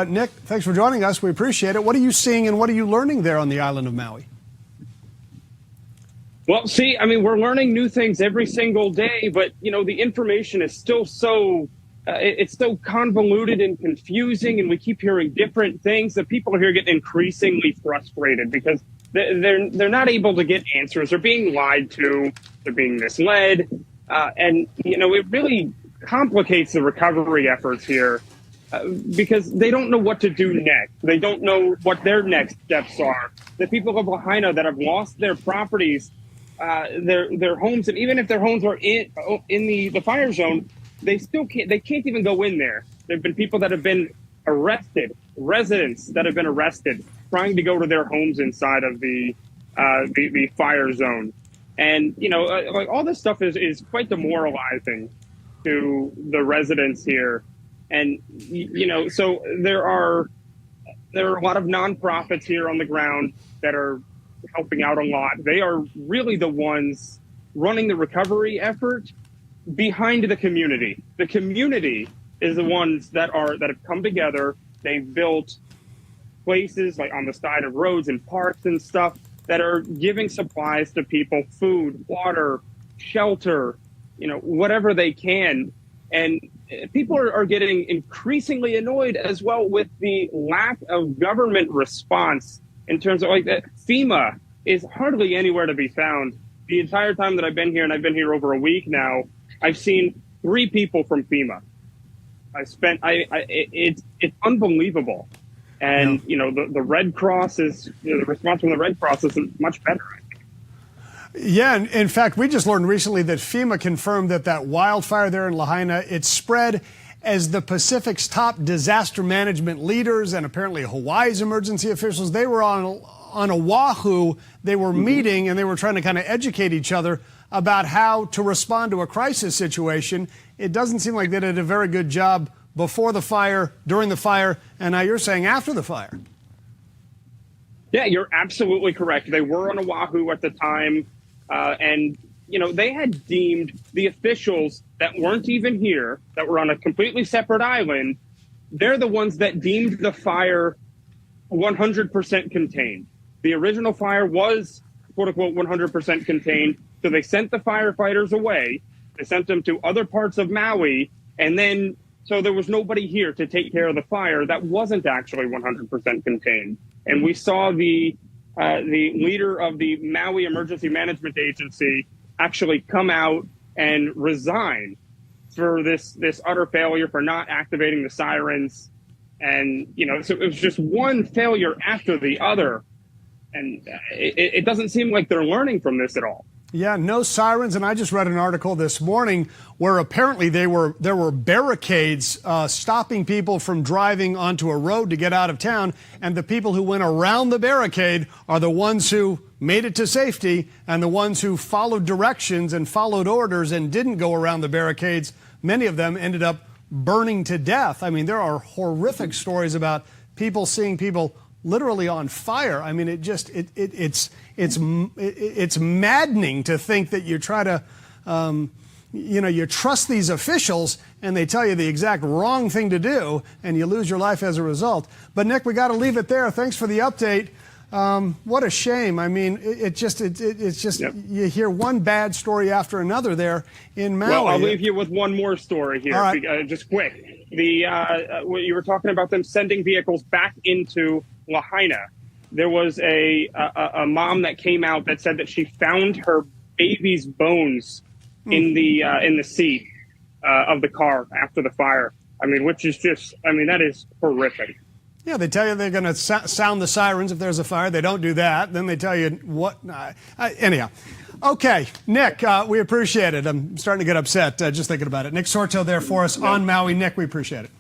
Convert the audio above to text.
Nick, thanks for joining us. We appreciate it. What are you seeing and what are you learning there on the island of Maui? Well, see, I mean, we're learning new things every single day, but, the information is still it's so convoluted and confusing, and we keep hearing different things that people here get increasingly frustrated because they're not able to get answers. They're being lied to. They're being misled. And, it really complicates the recovery efforts here because they don't know what to do next. They don't know what their next steps are. The people of Lahaina that have lost their properties, their homes, and even if their homes are in the fire zone, they can't even go in there. There have been people that have been arrested, residents that have been arrested, trying to go to their homes inside of the fire zone. And, like all this stuff is quite demoralizing to the residents here. And, so there are a lot of nonprofits here on the ground that are helping out a lot. They are really the ones running the recovery effort behind the community. The community is the ones that have come together. They've built places like on the side of roads and parks and stuff that are giving supplies to people, food, water, shelter, whatever they can. And people are getting increasingly annoyed as well with the lack of government response in terms of like that. FEMA is hardly anywhere to be found. The entire time that I've been here, and I've been here over a week now, I've seen 3 people from FEMA. It's unbelievable. And, the Red Cross the response from the Red Cross isn't much better. Yeah, and in fact, we just learned recently that FEMA confirmed that wildfire there in Lahaina, it spread as the Pacific's top disaster management leaders and apparently Hawaii's emergency officials, they were on Oahu, they were meeting and they were trying to kind of educate each other about how to respond to a crisis situation. It doesn't seem like they did a very good job before the fire, during the fire, and now you're saying after the fire. Yeah, you're absolutely correct. They were on Oahu at the time, and, they had deemed the officials that weren't even here, that were on a completely separate island, they're the ones that deemed the fire 100% contained. The original fire was, quote unquote, 100% contained. So they sent the firefighters away. They sent them to other parts of Maui. And then, so there was nobody here to take care of the fire that wasn't actually 100% contained. And we saw the leader of the Maui Emergency Management Agency actually come out and resign for this utter failure, for not activating the sirens. And, so it was just one failure after the other. And it doesn't seem like they're learning from this at all. Yeah, no sirens. And I just read an article this morning where apparently there were barricades stopping people from driving onto a road to get out of town. And the people who went around the barricade are the ones who made it to safety, and the ones who followed directions and followed orders and didn't go around the barricades, many of them ended up burning to death. I mean, there are horrific stories about people seeing people literally on fire. I mean, it's maddening to think that you try to, you trust these officials and they tell you the exact wrong thing to do and you lose your life as a result. But Nick, we got to leave it there. Thanks for the update. What a shame. I mean, it's just yep. You hear one bad story after another there in Maui. Well, I'll leave you with one more story here, all right. Just quick. What you were talking about them sending vehicles back into Lahaina. There was a mom that came out that said that she found her baby's bones in the seat of the car after the fire. I mean, which is just, that is horrific. Yeah, they tell you they're going to sound the sirens if there's a fire. They don't do that. Then they tell you what. Anyhow. Okay, Nick, we appreciate it. I'm starting to get upset just thinking about it. Nick Sorto there for us on Maui. Nick, we appreciate it.